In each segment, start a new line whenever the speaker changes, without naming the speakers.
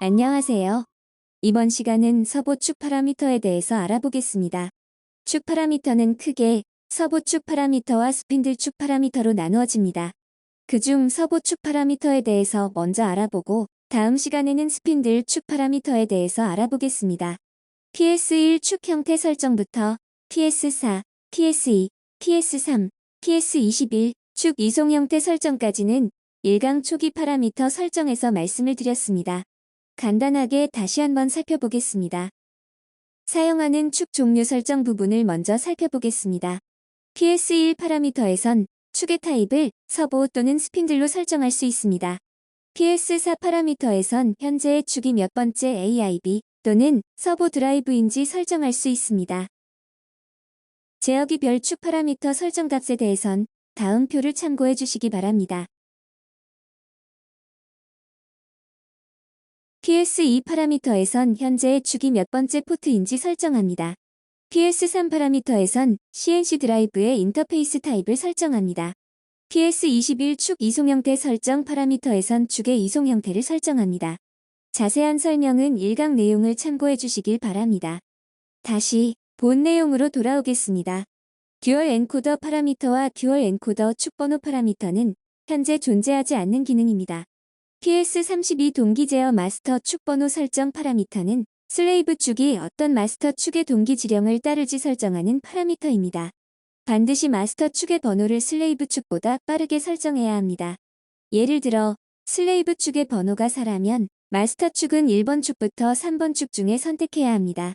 안녕하세요. 이번 시간은 서보 축 파라미터에 대해서 알아보겠습니다. 축 파라미터는 크게 서보 축 파라미터와 스핀들 축 파라미터로 나누어집니다. 그중 서보 축 파라미터에 대해서 먼저 알아보고 다음 시간에는 스핀들 축 파라미터에 대해서 알아보겠습니다. PS1 축 형태 설정부터 PS4, PS2, PS3, PS21 축 이송 형태 설정까지는 1강 초기 파라미터 설정에서 말씀을 드렸습니다. 간단하게 다시 한번 살펴보겠습니다. 사용하는 축 종류 설정 부분을 먼저 살펴보겠습니다. PS1 파라미터에선 축의 타입을 서보 또는 스핀들로 설정할 수 있습니다. PS4 파라미터에선 현재의 축이 몇 번째 AIB 또는 서보 드라이브인지 설정할 수 있습니다. 제어기별 축 파라미터 설정 값에 대해선 다음 표를 참고해 주시기 바랍니다. PS2 파라미터에선 현재의 축이 몇 번째 포트인지 설정합니다. PS3 파라미터에선 CNC 드라이브의 인터페이스 타입을 설정합니다. PS21 축 이송 형태 설정 파라미터에선 축의 이송 형태를 설정합니다. 자세한 설명은 1강 내용을 참고해 주시길 바랍니다. 다시 본 내용으로 돌아오겠습니다. 듀얼 엔코더 파라미터와 듀얼 엔코더 축 번호 파라미터는 현재 존재하지 않는 기능입니다. PS32 동기 제어 마스터 축 번호 설정 파라미터는 슬레이브 축이 어떤 마스터 축의 동기 지령을 따를지 설정하는 파라미터입니다. 반드시 마스터 축의 번호를 슬레이브 축보다 빠르게 설정해야 합니다. 예를 들어 슬레이브 축의 번호가 4라면 마스터 축은 1번 축부터 3번 축 중에 선택해야 합니다.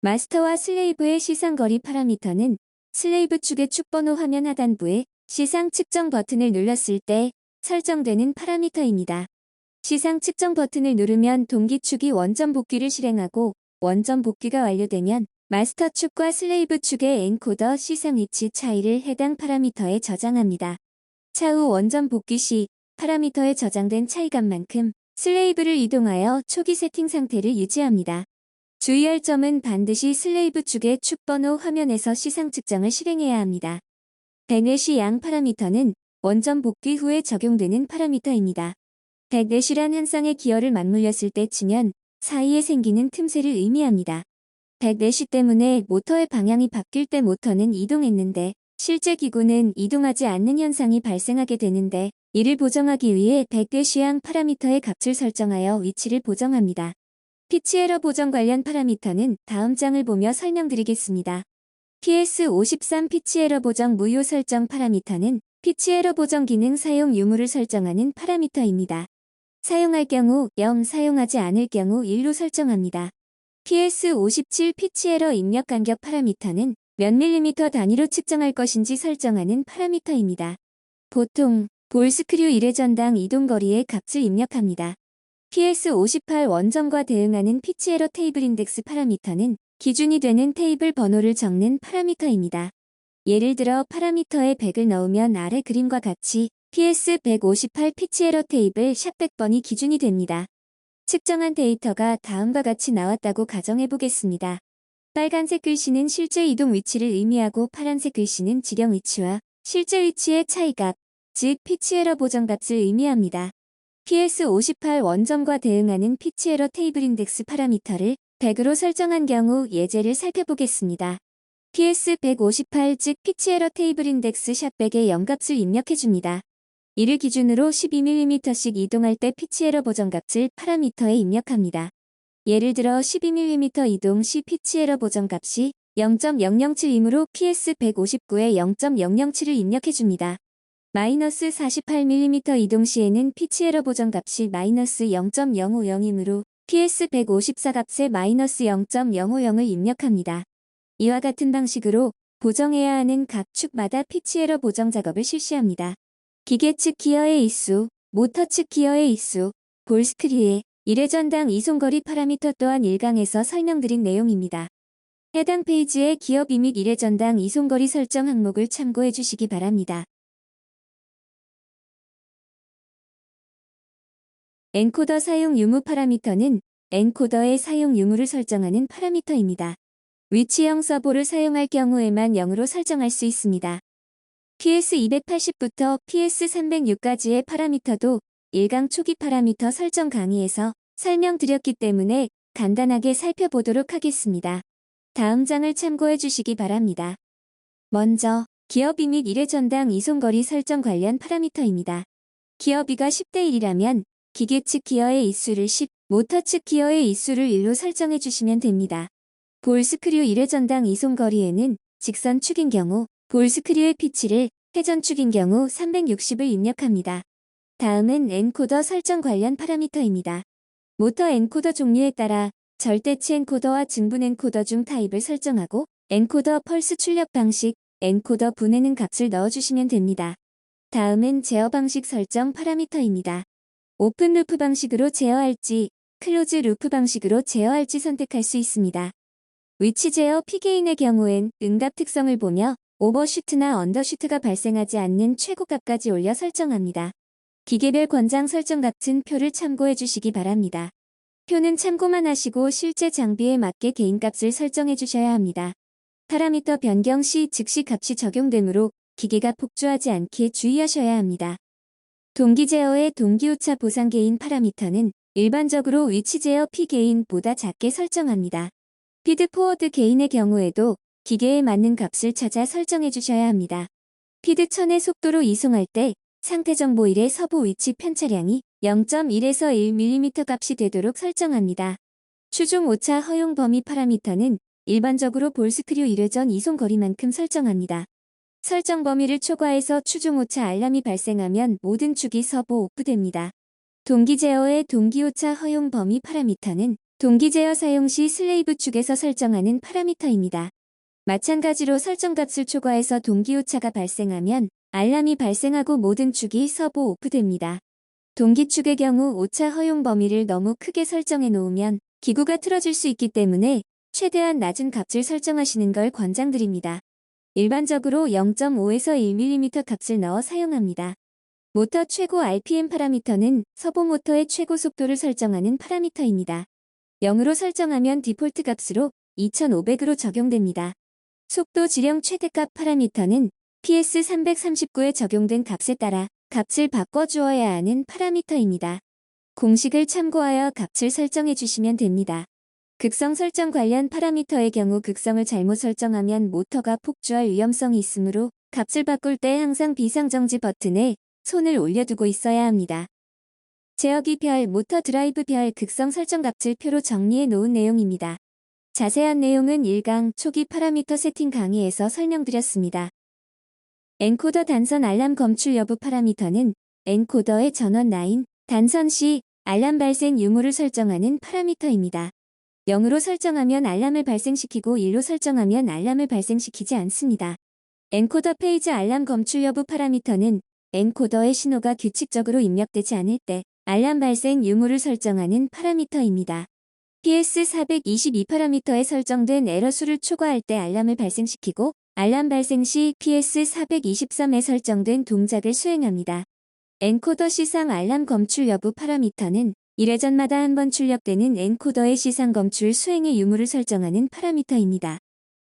마스터와 슬레이브의 시상거리 파라미터는 슬레이브 축의 축 번호 화면 하단부에 시상 측정 버튼을 눌렀을 때 설정되는 파라미터입니다. 시상 측정 버튼을 누르면 동기 축이 원점 복귀를 실행하고 원점 복귀가 완료되면 마스터 축과 슬레이브 축의 엔코더 시상 위치 차이를 해당 파라미터에 저장합니다. 차후 원점 복귀 시 파라미터에 저장된 차이값만큼 슬레이브를 이동하여 초기 세팅 상태를 유지합니다. 주의할 점은 반드시 슬레이브 축의 축 번호 화면에서 시상 측정을 실행해야 합니다. 백내시 양 파라미터는 원점 복귀 후에 적용되는 파라미터입니다. 백내시란 현상의 기어를 맞물렸을 때 치면 사이에 생기는 틈새를 의미합니다. 백내시 때문에 모터의 방향이 바뀔 때 모터는 이동했는데 실제 기구는 이동하지 않는 현상이 발생하게 되는데 이를 보정하기 위해 백내시양 파라미터의 값을 설정하여 위치를 보정합니다. 피치 에러 보정 관련 파라미터는 다음 장을 보며 설명드리겠습니다. PS53 피치 에러 보정 무효 설정 파라미터는 피치 에러 보정 기능 사용 유무를 설정하는 파라미터입니다. 사용할 경우 0, 사용하지 않을 경우 1로 설정합니다. PS57 피치 에러 입력 간격 파라미터는 몇 밀리미터 단위로 측정할 것인지 설정하는 파라미터입니다. 보통 볼 스크류 1회 전당 이동거리의 값을 입력합니다. PS58 원점과 대응하는 피치 에러 테이블 인덱스 파라미터는 기준이 되는 테이블 번호를 적는 파라미터입니다. 예를 들어 파라미터에 100을 넣으면 아래 그림과 같이 PS158 피치 에러 테이블 샵 100번이 기준이 됩니다. 측정한 데이터가 다음과 같이 나왔다고 가정해 보겠습니다. 빨간색 글씨는 실제 이동 위치를 의미하고 파란색 글씨는 지령 위치와 실제 위치의 차이값, 즉 피치 에러 보정값을 의미합니다. PS58 원점과 대응하는 피치 에러 테이블 인덱스 파라미터를 100으로 설정한 경우 예제를 살펴보겠습니다. PS158 즉 피치 에러 테이블 인덱스 샵 100의 0값을 입력해줍니다. 이를 기준으로 12mm씩 이동할 때 피치 에러 보정값을 파라미터에 입력합니다. 예를 들어 12mm 이동 시 피치 에러 보정값이 0.007이므로 PS159에 0.007을 입력해줍니다. 마이너스 48mm 이동 시에는 피치 에러 보정값이 마이너스 0.050이므로 PS154 값에 마이너스 0.050을 입력합니다. 이와 같은 방식으로 보정해야 하는 각 축마다 피치 에러 보정 작업을 실시합니다. 기계 측 기어의 일수, 모터 측 기어의 일수, 볼 스크류의 1회 전당 이송거리 파라미터 또한 1강에서 설명드린 내용입니다. 해당 페이지의 기어 비믹 1회 전당 이송거리 설정 항목을 참고해 주시기 바랍니다. 엔코더 사용 유무 파라미터는 엔코더의 사용 유무를 설정하는 파라미터입니다. 위치형 서보를 사용할 경우에만 0으로 설정할 수 있습니다. PS280부터 PS306까지의 파라미터도 1강 초기 파라미터 설정 강의에서 설명드렸기 때문에 간단하게 살펴보도록 하겠습니다. 다음 장을 참고해 주시기 바랍니다. 먼저 기어비 및 1회 전당 이송거리 설정 관련 파라미터입니다. 기어비가 10대 1이라면 기계 측 기어의 입수를 10, 모터 측 기어의 입수를 1로 설정해 주시면 됩니다. 볼 스크류 1회 전당 이송거리에는 직선 축인 경우 볼 스크류의 피치를 회전 축인 경우 360을 입력합니다. 다음은 엔코더 설정 관련 파라미터입니다. 모터 엔코더 종류에 따라 절대치 엔코더와 증분 엔코더 중 타입을 설정하고 엔코더 펄스 출력 방식, 엔코더 분해는 값을 넣어주시면 됩니다. 다음은 제어 방식 설정 파라미터입니다. 오픈 루프 방식으로 제어할지, 클로즈 루프 방식으로 제어할지 선택할 수 있습니다. 위치 제어 P게인의 경우엔 응답 특성을 보며 오버슈트나 언더슈트가 발생하지 않는 최고값까지 올려 설정합니다. 기계별 권장 설정 같은 표를 참고해 주시기 바랍니다. 표는 참고만 하시고 실제 장비에 맞게 개인값을 설정해 주셔야 합니다. 파라미터 변경 시 즉시 값이 적용되므로 기계가 폭주하지 않게 주의하셔야 합니다. 동기 제어의 동기오차 보상 게인 파라미터는 일반적으로 위치 제어 P게인보다 작게 설정합니다. 피드 포워드 게인의 경우에도 기계에 맞는 값을 찾아 설정해 주셔야 합니다. 피드 1000의 속도로 이송할 때 상태 정보 1의 서부 위치 편차량이 0.1에서 1mm 값이 되도록 설정합니다. 추종 오차 허용 범위 파라미터는 일반적으로 볼 스크류 1회 전 이송 거리만큼 설정합니다. 설정 범위를 초과해서 추종 오차 알람이 발생하면 모든 축이 서부 오프됩니다. 동기 제어의 동기 오차 허용 범위 파라미터는 동기 제어 사용 시 슬레이브 축에서 설정하는 파라미터입니다. 마찬가지로 설정값을 초과해서 동기 오차가 발생하면 알람이 발생하고 모든 축이 서부 오프됩니다. 동기 축의 경우 오차 허용 범위를 너무 크게 설정해 놓으면 기구가 틀어질 수 있기 때문에 최대한 낮은 값을 설정하시는 걸 권장드립니다. 일반적으로 0.5에서 1mm 값을 넣어 사용합니다. 모터 최고 RPM 파라미터는 서보 모터의 최고 속도를 설정하는 파라미터입니다. 0으로 설정하면 디폴트 값으로 2500으로 적용됩니다. 속도 지령 최대값 파라미터는 PS339에 적용된 값에 따라 값을 바꿔주어야 하는 파라미터입니다. 공식을 참고하여 값을 설정해 주시면 됩니다. 극성 설정 관련 파라미터의 경우 극성을 잘못 설정하면 모터가 폭주할 위험성이 있으므로 값을 바꿀 때 항상 비상정지 버튼에 손을 올려두고 있어야 합니다. 제어기 별, 모터 드라이브 별 극성 설정 값을 표로 정리해 놓은 내용입니다. 자세한 내용은 1강 초기 파라미터 세팅 강의에서 설명드렸습니다. 엔코더 단선 알람 검출 여부 파라미터는 엔코더의 전원 라인, 단선 시 알람 발생 유무를 설정하는 파라미터입니다. 0으로 설정하면 알람을 발생시키고 1로 설정하면 알람을 발생시키지 않습니다. 엔코더 페이지 알람 검출 여부 파라미터는 엔코더의 신호가 규칙적으로 입력되지 않을 때 알람 발생 유무를 설정하는 파라미터입니다. PS422 파라미터에 설정된 에러 수를 초과할 때 알람을 발생시키고 알람 발생 시 PS423에 설정된 동작을 수행합니다. 엔코더 시상 알람 검출 여부 파라미터는 1회 전마다 한 번 출력되는 엔코더의 시상 검출 수행의 유무를 설정하는 파라미터입니다.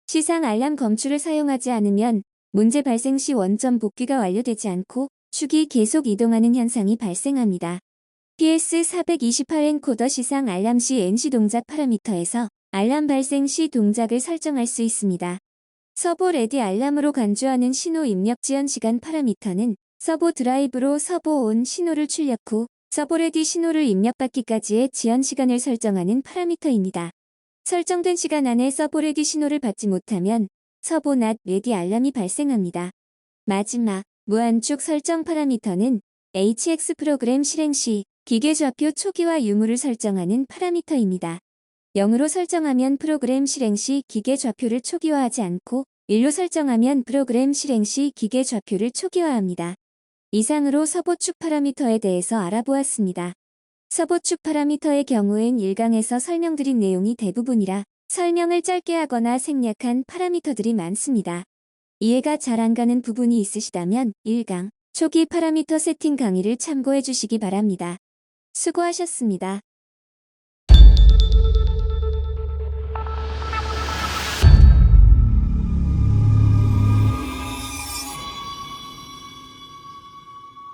시상 알람 검출을 사용하지 않으면 문제 발생 시 원점 복귀가 완료되지 않고 축이 계속 이동하는 현상이 발생합니다. PS428 엔코더 시상 알람 시 NC 동작 파라미터에서 알람 발생 시 동작을 설정할 수 있습니다. 서보 레디 알람으로 간주하는 신호 입력 지연 시간 파라미터는 서보 드라이브로 서보 온 신호를 출력 후 서보 레디 신호를 입력받기까지의 지연 시간을 설정하는 파라미터입니다. 설정된 시간 안에 서보 레디 신호를 받지 못하면 서보 not 레디 알람이 발생합니다. 마지막 무한축 설정 파라미터는 HX 프로그램 실행 시 기계 좌표 초기화 유무를 설정하는 파라미터입니다. 0으로 설정하면 프로그램 실행 시 기계 좌표를 초기화하지 않고 1로 설정하면 프로그램 실행 시 기계 좌표를 초기화합니다. 이상으로 서보축 파라미터에 대해서 알아보았습니다. 서보축 파라미터의 경우엔 1강에서 설명드린 내용이 대부분이라 설명을 짧게 하거나 생략한 파라미터들이 많습니다. 이해가 잘 안 가는 부분이 있으시다면 1강 초기 파라미터 세팅 강의를 참고해 주시기 바랍니다. 수고하셨습니다.